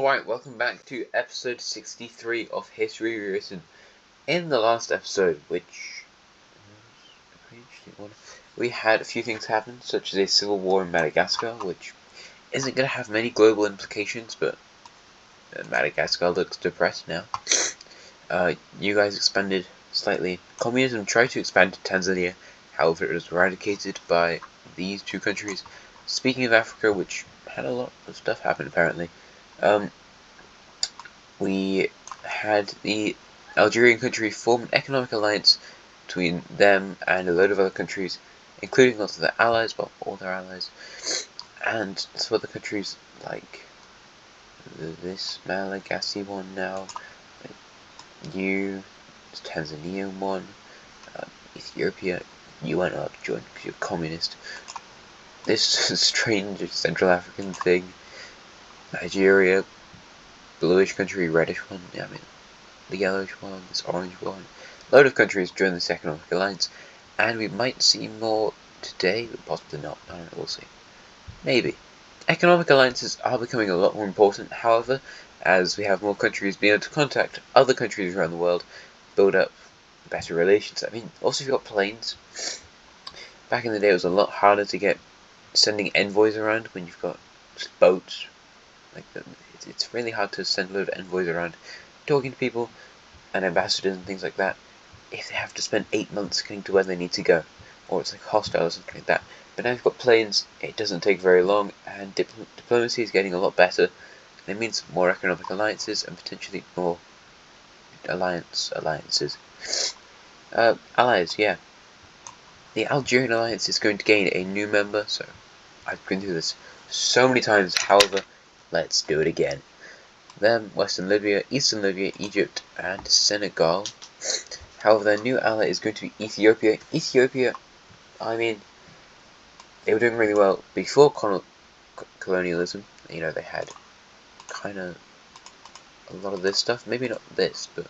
Alright, welcome back to episode 63 of History Rewritten. In the last episode, which was a pretty interesting one, we had a few things happen, such as a civil war in Madagascar, which isn't going to have many global implications, but Madagascar looks depressed now. You guys expanded slightly. Communism tried to expand to Tanzania, however it was eradicated by these two countries. Speaking of Africa, which had a lot of stuff happen apparently, we had the Algerian country form an economic alliance between them and a load of other countries, including lots of their allies, well, all their allies, and some other countries like this Malagasy one now, Tanzania one, Ethiopia. You weren't allowed to join because you're communist. This strange Central African thing, Nigeria, bluish country, reddish one, the yellowish one, this orange one. A load of countries join this economic alliance, and we might see more today, but possibly not. I don't know, we'll see. Maybe. Economic alliances are becoming a lot more important, however, as we have more countries being able to contact other countries around the world, build up better relations. Also, if you've got planes, back in the day it was a lot harder to get sending envoys around when you've got boats. It's really hard to send a load of envoys around talking to people and ambassadors and things like that if they have to spend 8 months getting to where they need to go, or it's like hostile or something like that. But now you've got planes, it doesn't take very long, and diplomacy is getting a lot better, and it means more economic alliances and potentially more alliances. Allies, yeah. The Algerian alliance is going to gain a new member, so I've been through this so many times, however, let's do it again. Then Western Libya, Eastern Libya, Egypt, and Senegal. However, their new ally is going to be Ethiopia. Ethiopia, they were doing really well before colonialism. They had kind of a lot of this stuff. Maybe not this, but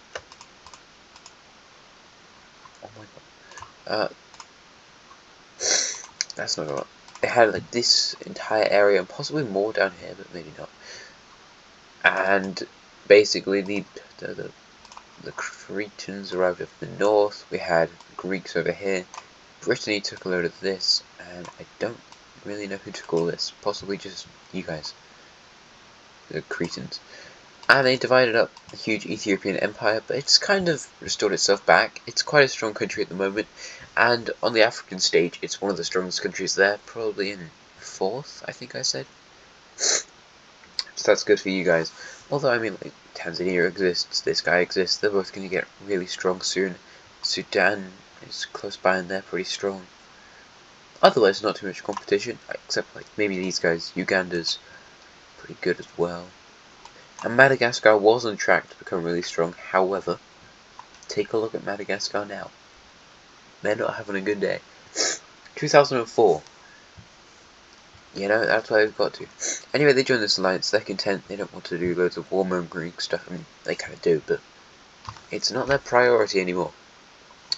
oh my god, that's not a lot. They had like this entire area and possibly more down here, but maybe not. And basically, the Cretans arrived up in the north. We had Greeks over here. Brittany took a load of this, and I don't really know who took all this. Possibly just you guys, the Cretans. And they divided up a huge Ethiopian empire, but it's kind of restored itself back. It's quite a strong country at the moment, and on the African stage, it's one of the strongest countries there, probably in 4th, I think I said. So that's good for you guys. Although, like, Tanzania exists, this guy exists, they're both going to get really strong soon. Sudan is close by and they're pretty strong. Otherwise, not too much competition, except, like, maybe these guys. Uganda's pretty good as well. And Madagascar was on track to become really strong, however, take a look at Madagascar now. They're not having a good day. 2004. That's why they've got to. Anyway, they joined this alliance, they're content, they don't want to do loads of warmongering stuff. They kind of do, but it's not their priority anymore,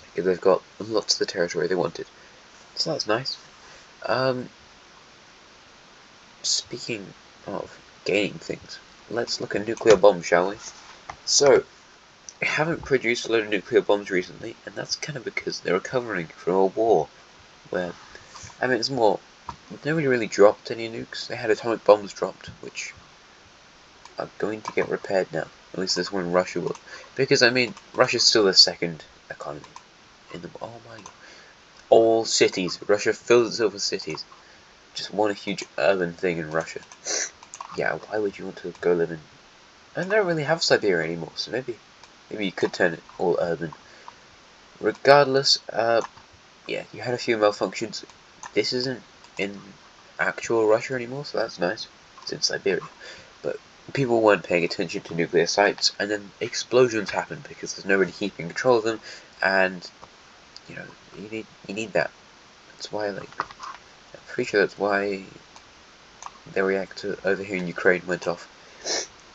because they've got lots of the territory they wanted. So that's nice. Speaking of gaining things, let's look at nuclear bombs, shall we? So, they haven't produced a load of nuclear bombs recently, and that's kind of because they're recovering from a war, where, it's more, nobody really dropped any nukes. They had atomic bombs dropped, which are going to get repaired now. At least this one in Russia will. Because, Russia's still the second economy in the world. Oh my god. All cities. Russia fills itself with cities. Just one huge urban thing in Russia. Yeah, why would you want to go live in... I don't really have Siberia anymore, so maybe you could turn it all urban. Regardless, yeah, you had a few malfunctions. This isn't in actual Russia anymore, so that's nice. It's in Siberia. But people weren't paying attention to nuclear sites, and then explosions happen because there's nobody keeping control of them, and you need that. That's why, I'm pretty sure that's why their reactor over here in Ukraine went off.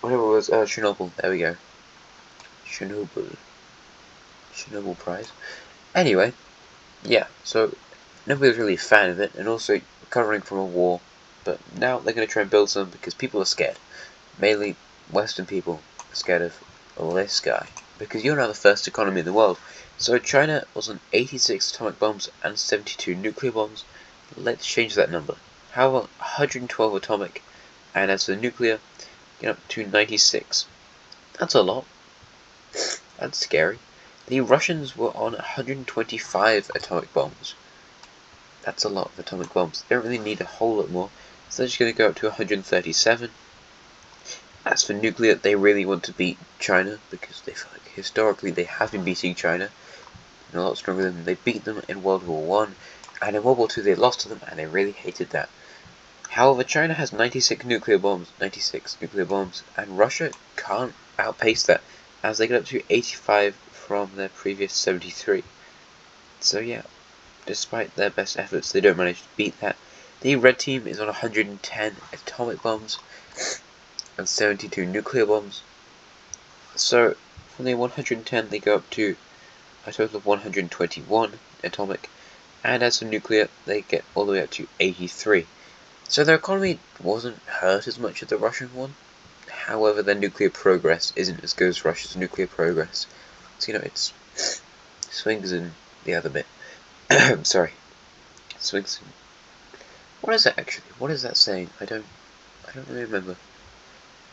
Whatever it was, Chernobyl. There we go. Chernobyl prize. Anyway, yeah. So nobody was really a fan of it, and also recovering from a war. But now they're going to try and build some because people are scared. Mainly Western people are scared of this guy, because you're now the first economy in the world. So China was on 86 atomic bombs and 72 nuclear bombs. Let's change that number. How about 112 atomic, and as for nuclear, get up to 96. That's a lot. That's scary. The Russians were on 125 atomic bombs. That's a lot of atomic bombs. They don't really need a whole lot more, so they're just going to go up to 137. As for nuclear, they really want to beat China, because they feel like historically they have been beating China, and a lot stronger than them. They beat them in World War I, and in World War II they lost to them, and they really hated that. However, China has 96 nuclear bombs, and Russia can't outpace that, as they get up to 85 from their previous 73. So yeah, despite their best efforts, they don't manage to beat that. The red team is on 110 atomic bombs and 72 nuclear bombs. So from the 110 they go up to a total of 121 atomic, and as for nuclear they get all the way up to 83. So their economy wasn't hurt as much as the Russian one. However, their nuclear progress isn't as good as Russia's nuclear progress. So it swings in the other bit. Sorry, swings in. What is that actually? What is that saying? I don't really remember.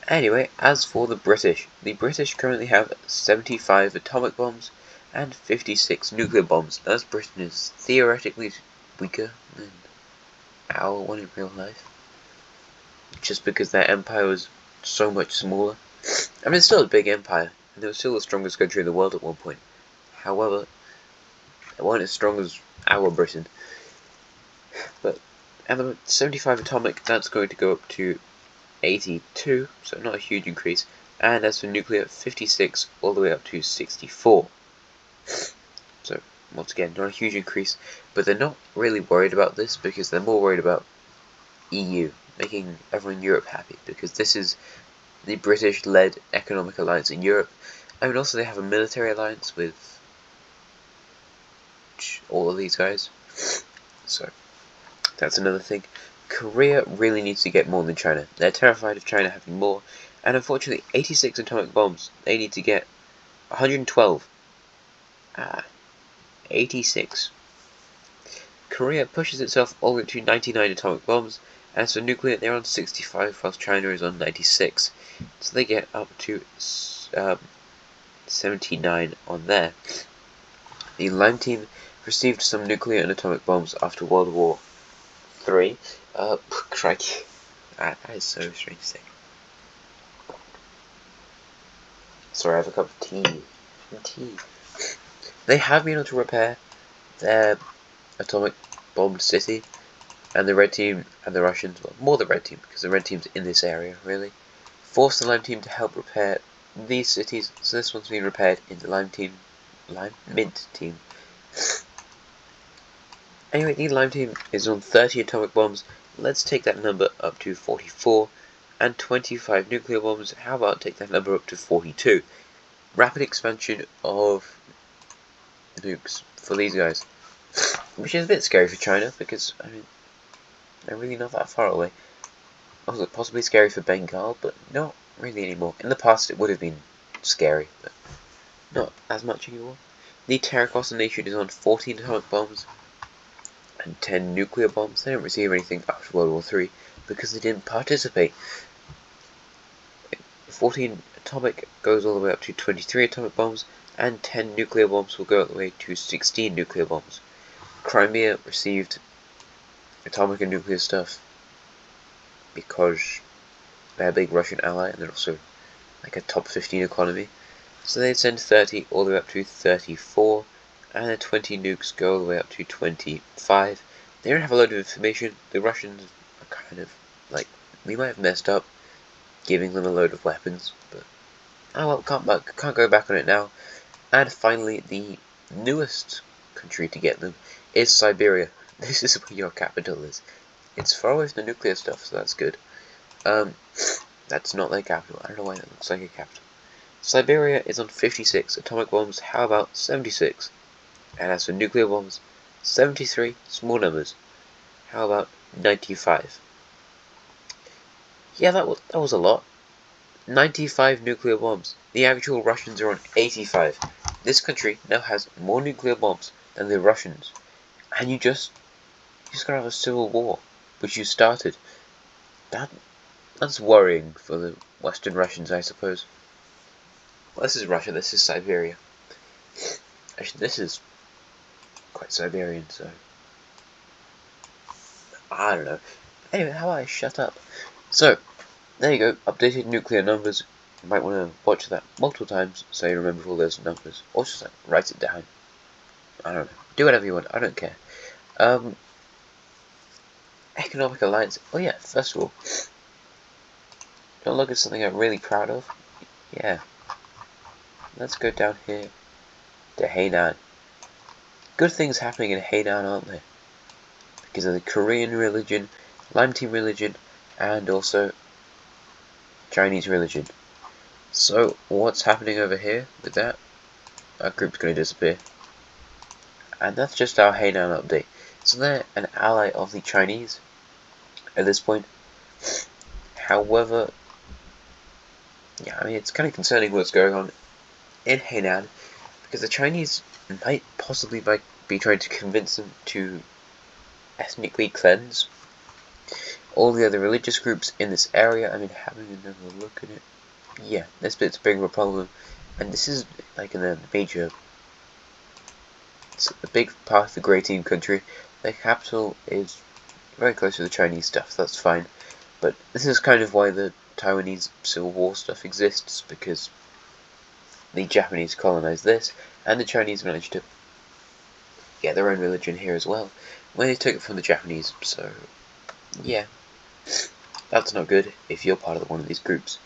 Anyway, as for the British currently have 75 atomic bombs and 56 nuclear bombs, as Britain is theoretically weaker than our one in real life, just because their empire was so much smaller. I mean, it's still a big empire, and they were still the strongest country in the world at one point. However, they weren't as strong as our Britain. But at the 75 atomic, that's going to go up to 82, so not a huge increase. And as for nuclear, 56 all the way up to 64. So once again, not a huge increase, but they're not really worried about this because they're more worried about EU, making everyone in Europe happy, because this is the British-led economic alliance in Europe. I mean, also they have a military alliance with all of these guys, so that's another thing. Korea really needs to get more than China. They're terrified of China having more, and unfortunately 86 atomic bombs, they need to get 112. 86. Korea pushes itself all the way to 99 atomic bombs, and as for nuclear, they're on 65, whilst China is on 96. So they get up to 79 on there. The Lime team received some nuclear and atomic bombs after World War III. Crikey. That is so strange to say. Sorry, I have a cup of tea. They have been able to repair their atomic bombed city, and the red team and the Russians, well, more the red team, because the red team's in this area, really, forced the Lime team to help repair these cities, so this one's been repaired in the Mint team. Anyway, the Lime team is on 30 atomic bombs. Let's take that number up to 44, and 25 nuclear bombs. How about take that number up to 42? Rapid expansion of nukes for these guys, which is a bit scary for China, because, I mean, they're really not that far away. Also, possibly scary for Bengal, but not really anymore. In the past, it would have been scary, but not as much anymore. The Terracotta Nation is on 14 atomic bombs and 10 nuclear bombs. They didn't receive anything after World War III because they didn't participate. 14 atomic goes all the way up to 23 atomic bombs, and 10 nuclear bombs will go all the way to 16 nuclear bombs. Crimea received atomic and nuclear stuff because they're a big Russian ally, and they're also like a top 15 economy. So they'd send 30 all the way up to 34, and then 20 nukes go all the way up to 25. They don't have a load of information. The Russians are kind of like, we might have messed up giving them a load of weapons, but oh well, can't go back on it now. And finally, the newest country to get them is Siberia. This is where your capital is. It's far away from the nuclear stuff, so that's good. That's not their capital. I don't know why that looks like a capital. Siberia is on 56 atomic bombs. How about 76? And as for nuclear bombs, 73, small numbers. How about 95? Yeah, that was a lot. 95 nuclear bombs. The actual Russians are on 85. This country now has more nuclear bombs than the Russians. And you just gotta have a civil war, which you started. That's worrying for the Western Russians, I suppose. Well, this is Russia, this is Siberia. Actually, this is quite Siberian, so I don't know. Anyway, how about I shut up? So, there you go, updated nuclear numbers. You might want to watch that multiple times so you remember all those numbers. Or just like, write it down. I don't know. Do whatever you want, I don't care. Economic alliance. Oh yeah, first of all, don't look at something I'm really proud of. Yeah. Let's go down here to Hainan. Good things happening in Hainan, aren't there? Because of the Korean religion, Lime Team religion, and also Chinese religion. So, what's happening over here with that? Our group's going to disappear. And that's just our Hainan update. So they're an ally of the Chinese at this point. However, yeah, I mean, it's kind of concerning what's going on in Hainan, because the Chinese might possibly be trying to convince them to ethnically cleanse all the other religious groups in this area. I mean, having another look at it, yeah, this bit's a big of a problem, and this is like in a major, it's a big part of the Grey Team country. The capital is very close to the Chinese stuff, so that's fine, but this is kind of why the Taiwanese Civil War stuff exists, because the Japanese colonized this, and the Chinese managed to get their own religion here as well, when they took it from the Japanese, so yeah, that's not good if you're part of one of these groups.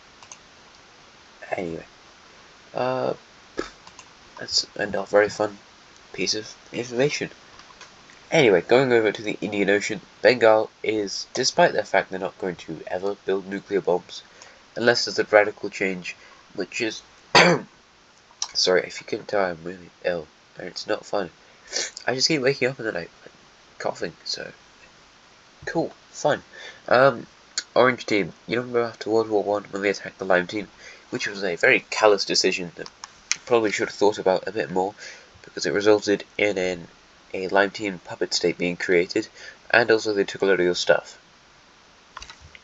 Anyway, that's a very fun piece of information. Anyway, going over to the Indian Ocean, Bengal is, despite the fact they're not going to ever build nuclear bombs, unless there's a radical change, which is, sorry, if you couldn't tell, I'm really ill, and it's not fun. I just keep waking up in the night, coughing, so, cool, fun. Orange Team, you remember after World War I when they attacked the Lime Team, which was a very callous decision that you probably should have thought about a bit more, because it resulted in a Lime Team puppet state being created, and also they took a load of your stuff.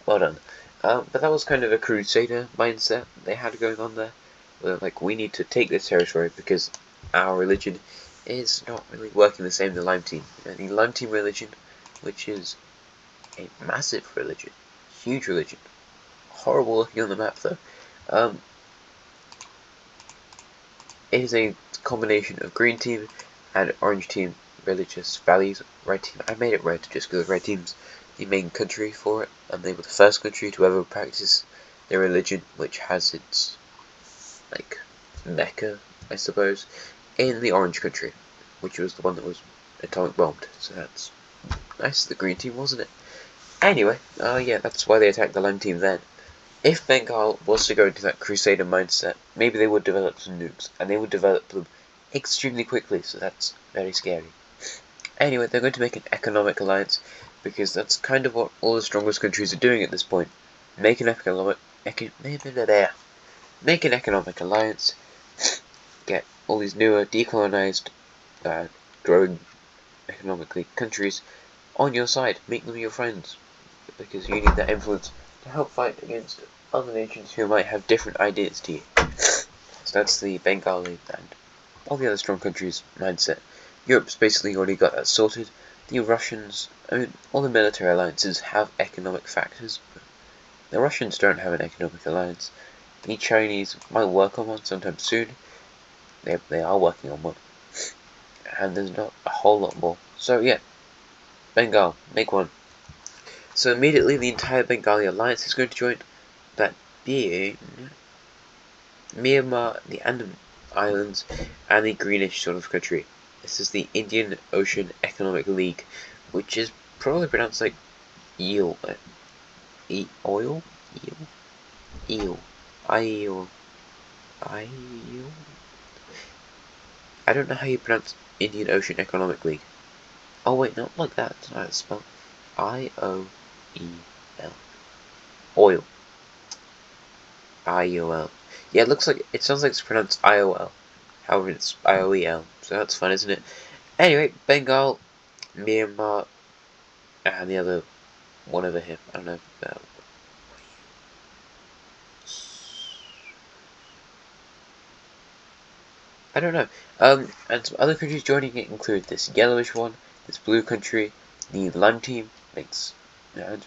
Well done. But that was kind of a crusader mindset they had going on there, where like, we need to take this territory because our religion is not really working the same as the Lime Team. The Lime Team religion, which is a massive religion, huge religion, horrible looking on the map though, it is a combination of Green Team and Orange Team religious values. Red Team, I made it red just because Red Team's the main country for it, and they were the first country to ever practice their religion, which has its, like, mecca, I suppose, in the Orange country, which was the one that was atomic bombed, so that's nice of the Green Team, wasn't it? Anyway, yeah, that's why they attacked the Lime Team then. If Bengal was to go into that crusader mindset, maybe they would develop some nukes, and they would develop them extremely quickly, so that's very scary. Anyway, they're going to make an economic alliance, because that's kind of what all the strongest countries are doing at this point. Make an economic alliance, get all these newer, decolonized, growing economically countries on your side. Make them your friends, because you need that influence to help fight against other nations who might have different ideas to you. So that's the Bengali and all the other strong countries' mindset. Europe's basically already got that sorted. The Russians, I mean, all the military alliances have economic factors, but the Russians don't have an economic alliance. The Chinese might work on one sometime soon. They are working on one. And there's not a whole lot more. So yeah, Bengal, make one. So immediately the entire Bengali alliance is going to join, that being Myanmar, the Andaman Islands, and the greenish sort of country. This is the Indian Ocean Economic League, which is probably pronounced like eel. Oil? Eel? Eel. Eel. Eel? I don't know how you pronounce Indian Ocean Economic League. Oh wait, not like that. That's not how it's spelled. I-O-E-L. Oil. IOL. Yeah, it sounds like it's pronounced IOL. However, it's IOEL, so that's fun, isn't it? Anyway, Bengal, Myanmar, and the other one over here. I don't know. I don't know. And some other countries joining it include this yellowish one, this blue country, the lime team. It's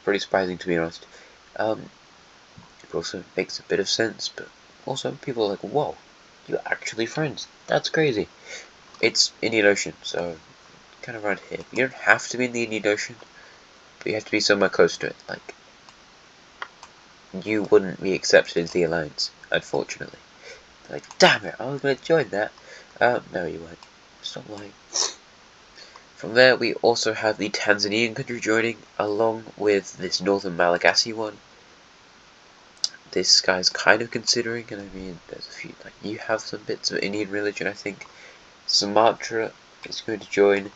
pretty surprising to be honest. It also makes a bit of sense, but also people are like, whoa, you're actually friends. That's crazy. It's Indian Ocean, so kind of around here. You don't have to be in the Indian Ocean, but you have to be somewhere close to it. Like, you wouldn't be accepted into the alliance, unfortunately. Like, damn it, I was going to join that. No, you won't. Stop lying. From there, we also have the Tanzanian country joining, along with this northern Malagasy one. This guy's kind of considering, and I mean, there's a few, like, you have some bits of Indian religion, I think. Sumatra is going to join,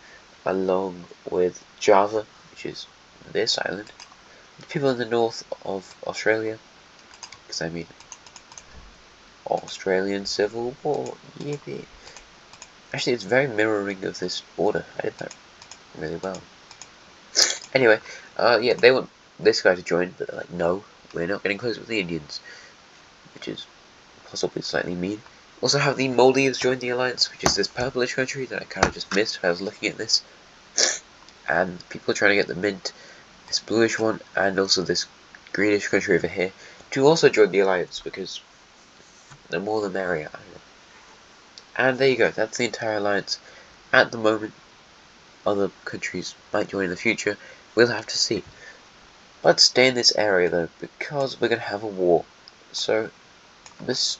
along with Java, which is this island. The people in the north of Australia, because I mean, Australian Civil War, yippee. Actually, it's very mirroring of this border. I did that really well. Anyway, yeah, they want this guy to join, but they're like, no, we're not getting close with the Indians, which is possibly slightly mean. Also have the Maldives join the alliance, which is this purplish country that I kind of just missed when I was looking at this. And people are trying to get the mint, this bluish one, and also this greenish country over here, to also join the alliance, because the more the merrier, I don't know. And there you go, that's the entire alliance. At the moment, other countries might join in the future, we'll have to see. Let's stay in this area though, because we're going to have a war. So, this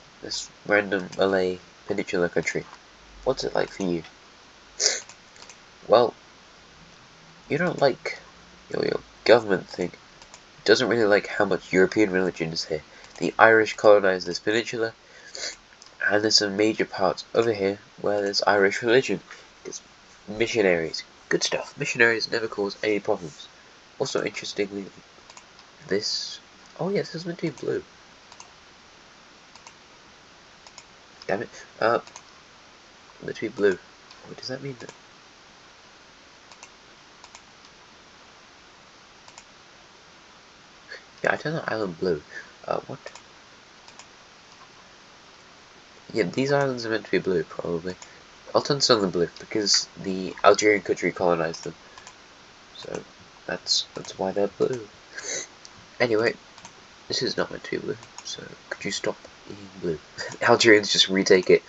random Malay peninsula country, what's it like for you? Well, you don't like your government thing. It doesn't really like how much European religion is here. The Irish colonized this peninsula, and there's some major parts over here where there's Irish religion. It's missionaries. Good stuff. Missionaries never cause any problems. Also, interestingly, this... Oh yeah, this is meant to be blue. Damn it. Meant to be blue. What does that mean then? Yeah, I turned the island blue. What? Yeah, these islands are meant to be blue, probably. I'll turn some of them blue, because the Algerian country colonized them. So, that's why they're blue. Anyway, this is not meant to be blue, so could you stop being blue? Algerians just retake it.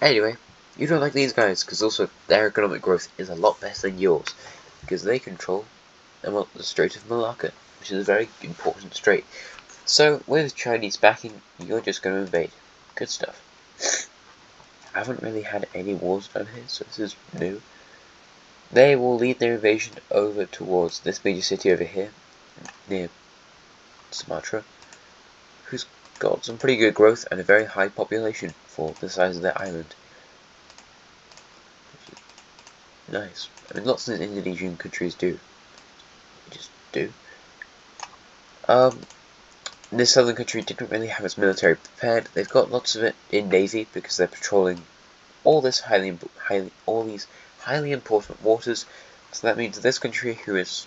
Anyway, you don't like these guys, because also their economic growth is a lot better than yours, because they control the Strait of Malacca, which is a very important strait. So, with Chinese backing, you're just going to invade. Good stuff. I haven't really had any wars down here, so this is new. They will lead their invasion over towards this major city over here, near Sumatra, who's got some pretty good growth and a very high population for the size of their island. Nice. I mean, lots of Indonesian countries do. Just do. This southern country didn't really have its military prepared. They've got lots of it in navy because they're patrolling all these highly important waters. So that means this country, who is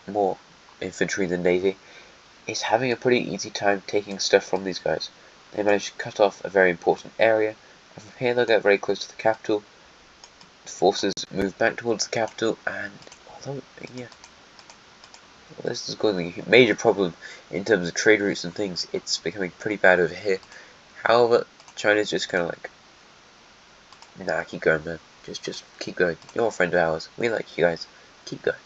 more infantry than navy, is having a pretty easy time taking stuff from these guys. They managed to cut off a very important area, and from here they'll get very close to the capital. The forces move back towards the capital, and although, yeah, well, this is causing a major problem in terms of trade routes and things. It's becoming pretty bad over here. However, China's just kind of like, nah, keep going, man. Just keep going. You're a friend of ours. We like you guys. Keep going.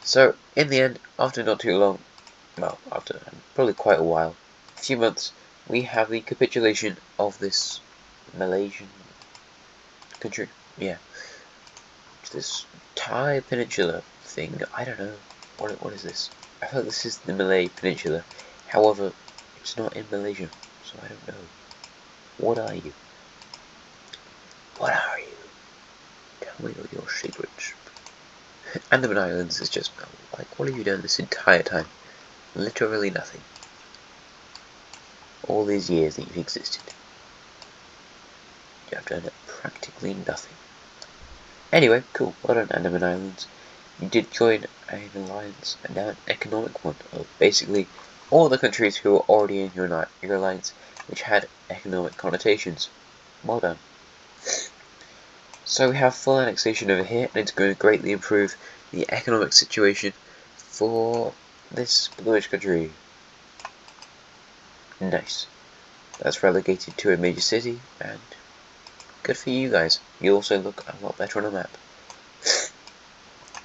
So, in the end, after not too long, well, after probably quite a while, a few months, we have the capitulation of this Malaysian country. Yeah. This Thai peninsula thing. I don't know. What is this? I thought this is the Malay Peninsula. However, it's not in Malaysia, so I don't know. What are you? What are you? Tell me all your secrets. Andaman Islands is just like, what have you done this entire time? Literally nothing. all these years that you've existed. You have done practically nothing. Anyway, cool. Well done, Andaman Islands. You did join an alliance, and now an economic one, of basically all the countries who were already in your alliance, which had economic connotations. Well done. So we have full annexation over here, and it's going to greatly improve the economic situation for this bluish country. Nice. That's relegated to a major city, and good for you guys. You also look a lot better on a map.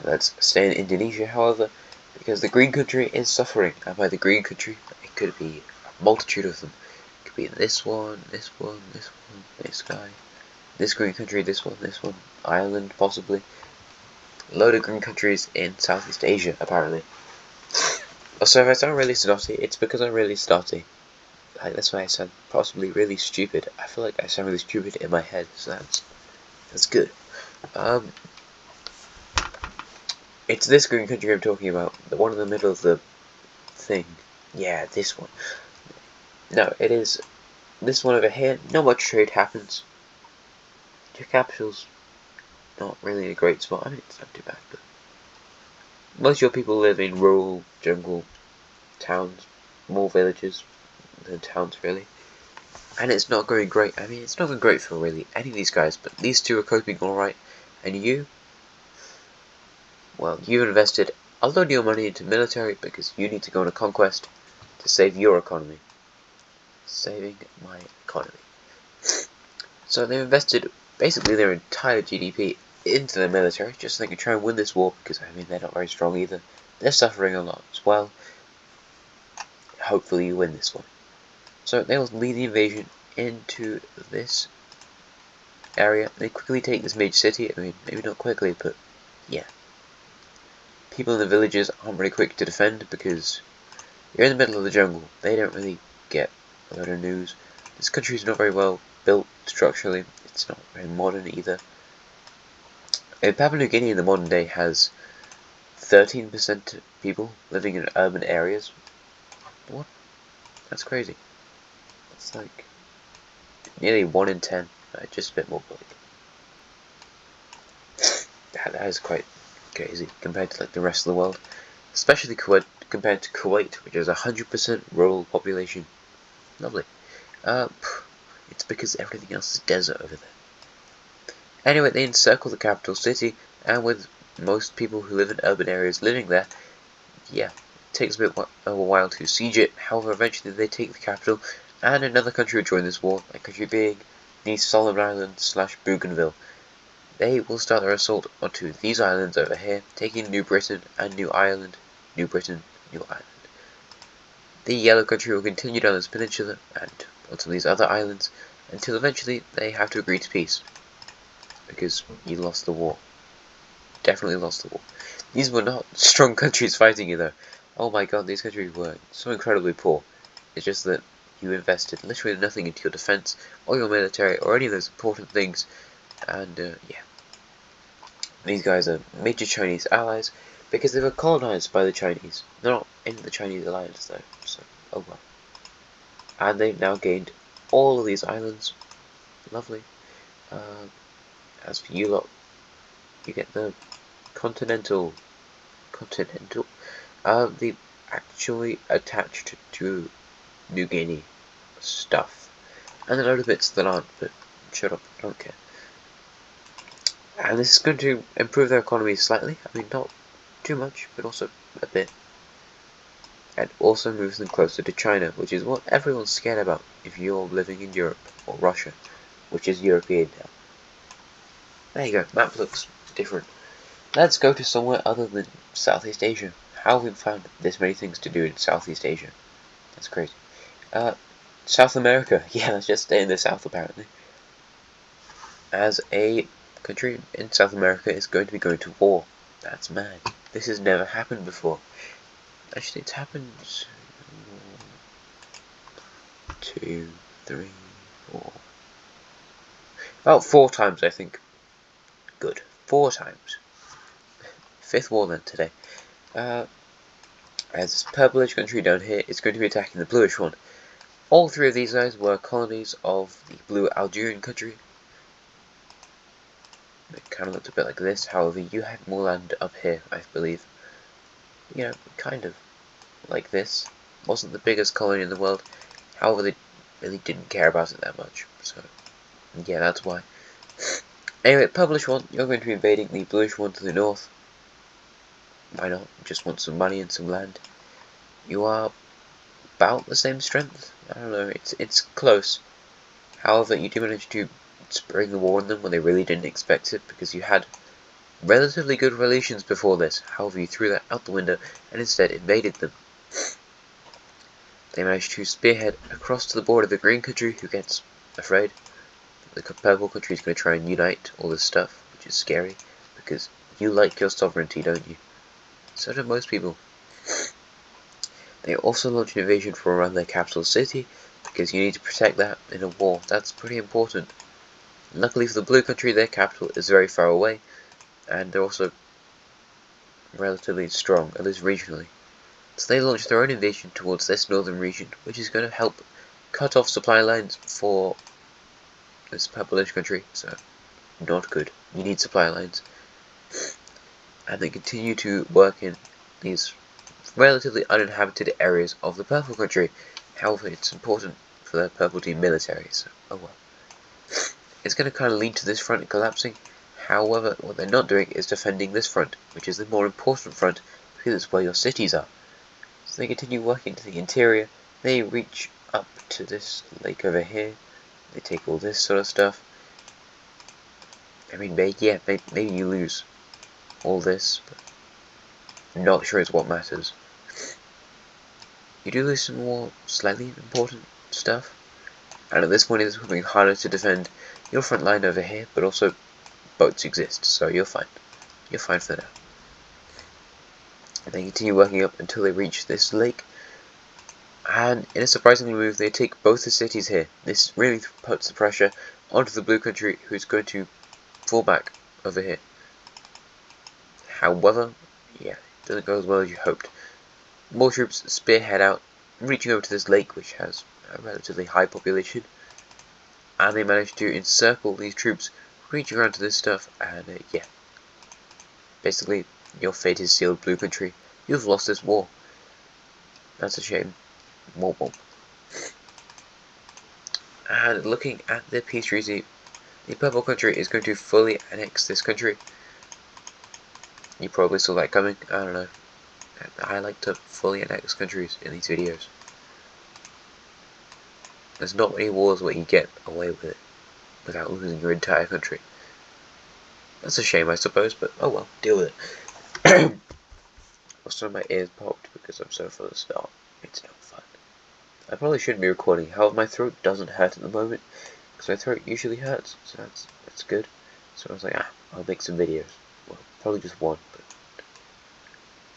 Let's stay in Indonesia, however, because the green country is suffering, and by the green country, it could be a multitude of them. It could be this one, this one, this one, this guy, this green country, this one, Ireland possibly. A load of green countries in Southeast Asia, apparently. So if I sound really snotty, it's because I'm really snotty. Like, that's why I sound possibly really stupid. I feel like I sound really stupid in my head, so that's good. It's this green country I'm talking about, the one in the middle of the thing. Yeah, this one. No, it is this one over here. Not much trade happens. Your capital's not really a great spot. I mean, it's not too bad, but most of your people live in rural, jungle, towns, more villages than towns, really. And it's not going great. I mean, it's not going great for really any of these guys, but these two are coping alright. And you? Well, you've invested a lot of your money into military because you need to go on a conquest to save your economy. Saving my economy. So they've invested basically their entire GDP into the military just so they can try and win this war because, I mean, they're not very strong either. They're suffering a lot as well. Hopefully you win this one. So they will lead the invasion into this area. They quickly take this major city. I mean, maybe not quickly, but yeah. People in the villages aren't very quick to defend because you're in the middle of the jungle. They don't really get a lot of news. This country is not very well built structurally. It's not very modern either. Papua New Guinea in the modern day has 13% people living in urban areas. What? That's crazy. It's like nearly 1 in 10. Just a bit more like that is quite crazy compared to like the rest of the world, especially compared to Kuwait, which is 100% rural population. Lovely. It's because everything else is desert over there. Anyway, they encircle the capital city, and with most people who live in urban areas living there, yeah, it takes a bit of a while to siege it. However, eventually they take the capital, and another country will join this war, that country being the Solomon Islands / Bougainville. They will start their assault onto these islands over here, taking New Britain and New Ireland. New Britain, New Ireland. The yellow country will continue down this peninsula and onto these other islands until eventually they have to agree to peace. Because you lost the war. Definitely lost the war. These were not strong countries fighting you though. Oh my god, these countries were so incredibly poor. It's just that you invested literally nothing into your defense or your military or any of those important things. And yeah. These guys are major Chinese allies because they were colonized by the Chinese. They're not in the Chinese alliance though, so oh well. And they've now gained all of these islands. Lovely. As for you lot, you get the continental, the actually attached to New Guinea stuff. And a load of bits that aren't, but shut up, I don't care. And this is going to improve their economy slightly. I mean, not too much, but also a bit. And also moves them closer to China, which is what everyone's scared about if you're living in Europe, or Russia, which is European now. There you go, map looks different. Let's go to somewhere other than Southeast Asia. How have we found this many things to do in Southeast Asia? That's crazy. South America. Yeah, let's just stay in the South apparently. As a country in South America is going to be going to war. That's mad. This has never happened before. Actually, it's happened 2, 3, 4. About 4 times, I think. Good. 4 times. 5th war then today. As this purplish country down here is going to be attacking the bluish one. All three of these guys were colonies of the blue Algerian country. It kind of looked a bit like this, however you had more land up here, I believe. You know, kind of like this. Wasn't the biggest colony in the world, however they really didn't care about it that much, so yeah, that's why. Anyway, purplish one, you're going to be invading the bluish one to the north. Why not? Just want some money and some land. You are about the same strength. I don't know, it's close. However, you do manage to spring the war on them when they really didn't expect it, because you had relatively good relations before this. However, you threw that out the window and instead invaded them. They managed to spearhead across to the border of the green country, who gets afraid. The purple country is going to try and unite all this stuff, which is scary, because you like your sovereignty, don't you? So do most people. They also launched an invasion from around their capital city, because you need to protect that in a war. That's pretty important. Luckily for the blue country, their capital is very far away, and they're also relatively strong, at least regionally. So they launched their own invasion towards this northern region, which is going to help cut off supply lines for this purplish country, so not good. You need supply lines. And they continue to work in these relatively uninhabited areas of the purple country. However, it's important for the purple team military, so oh well. It's going to kind of lead to this front collapsing. However, what they're not doing is defending this front, which is the more important front, because it's where your cities are. So they continue working to the interior. They reach up to this lake over here. They take all this sort of stuff. I mean, maybe you lose all this, but I'm not sure it's what matters. You do lose some more slightly important stuff, and at this point it's becoming harder to defend your front line over here, but also boats exist, so you're fine. You're fine for now. And they continue working up until they reach this lake, and in a surprising move they take both the cities here. This really puts the pressure onto the blue country, who's going to fall back over here. However, yeah, it doesn't go as well as you hoped. More troops spearhead out, reaching over to this lake, which has a relatively high population, and they manage to encircle these troops, reaching around to this stuff, and yeah, basically your fate is sealed, blue country. You've lost this war. That's a shame. Womp womp. And looking at the peace treaty, the purple country is going to fully annex this country. You probably saw that coming. I don't know. I like to fully annex countries in these videos. There's not many wars where you get away with it without losing your entire country. That's a shame, I suppose, but oh well, deal with it. Also, my ears popped because I'm so full of snot. It's no fun. I probably shouldn't be recording. However, my throat doesn't hurt at the moment, because my throat usually hurts, so that's good. So I was like, I'll make some videos. Well, probably just one, but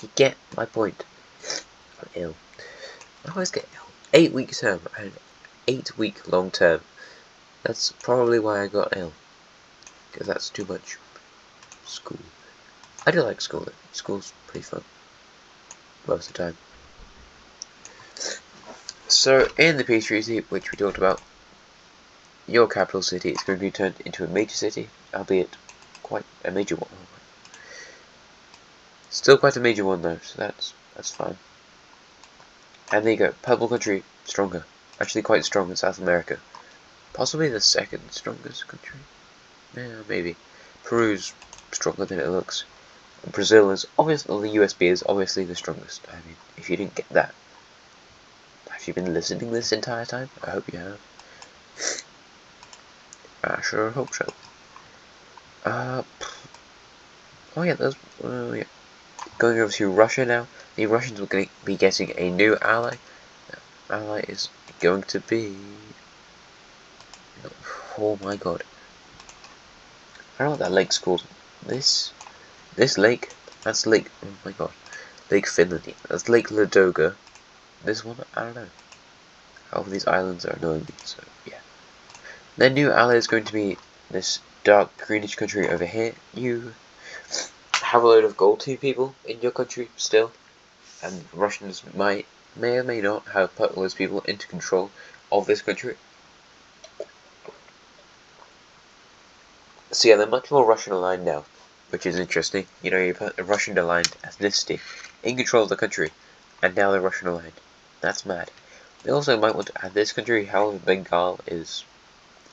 you get my point. I'm ill. I always get ill. 8-week term and 8-week long term. That's probably why I got ill, because that's too much school. I do like school though. School's pretty fun most of the time. So in the peace treaty, which we talked about, your capital city is going to be turned into a major city, albeit quite a major one. Still quite a major one though, so that's fine. And there you go, purple country stronger, actually quite strong in South America, possibly the second strongest country. Yeah, maybe. Peru's stronger than it looks. Brazil is obviously, well, the USB is obviously the strongest. I mean, if you didn't get that, have you been listening this entire time? I hope you have. I sure hope so. Oh yeah, yeah. Going over to Russia now. The Russians are going to be getting a new ally. The ally is going to be... Oh my god. I don't know what that lake's called. This lake? That's Lake... Oh my god. Lake Finland. That's Lake Ladoga. This one? I don't know. However, these islands are annoying me, so yeah. Their new ally is going to be this dark greenish country over here. You have a load of gold too people in your country still, and Russians may or may not have put all those people into control of this country. So yeah, they're much more Russian aligned now, which is interesting. You know, you put a Russian aligned ethnicity in control of the country, and now they're Russian aligned. That's mad. They also might want to add this country, however Bengal is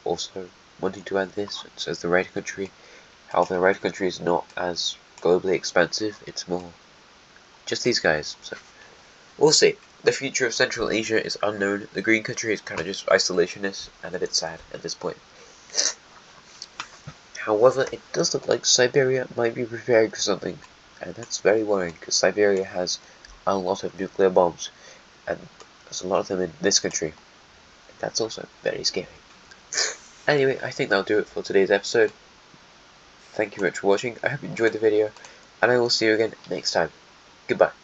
also wanting to add this. It says the red country. However, the red country is not as globally expensive, it's more just these guys, so we'll see. The future of Central Asia is unknown. The green country is kind of just isolationist and a bit sad at this point. However, it does look like Siberia might be preparing for something, and that's very worrying because Siberia has a lot of nuclear bombs, and there's a lot of them in this country, and that's also very scary. Anyway, I think that'll do it for today's episode. Thank you very much for watching, I hope you enjoyed the video, and I will see you again next time. Goodbye.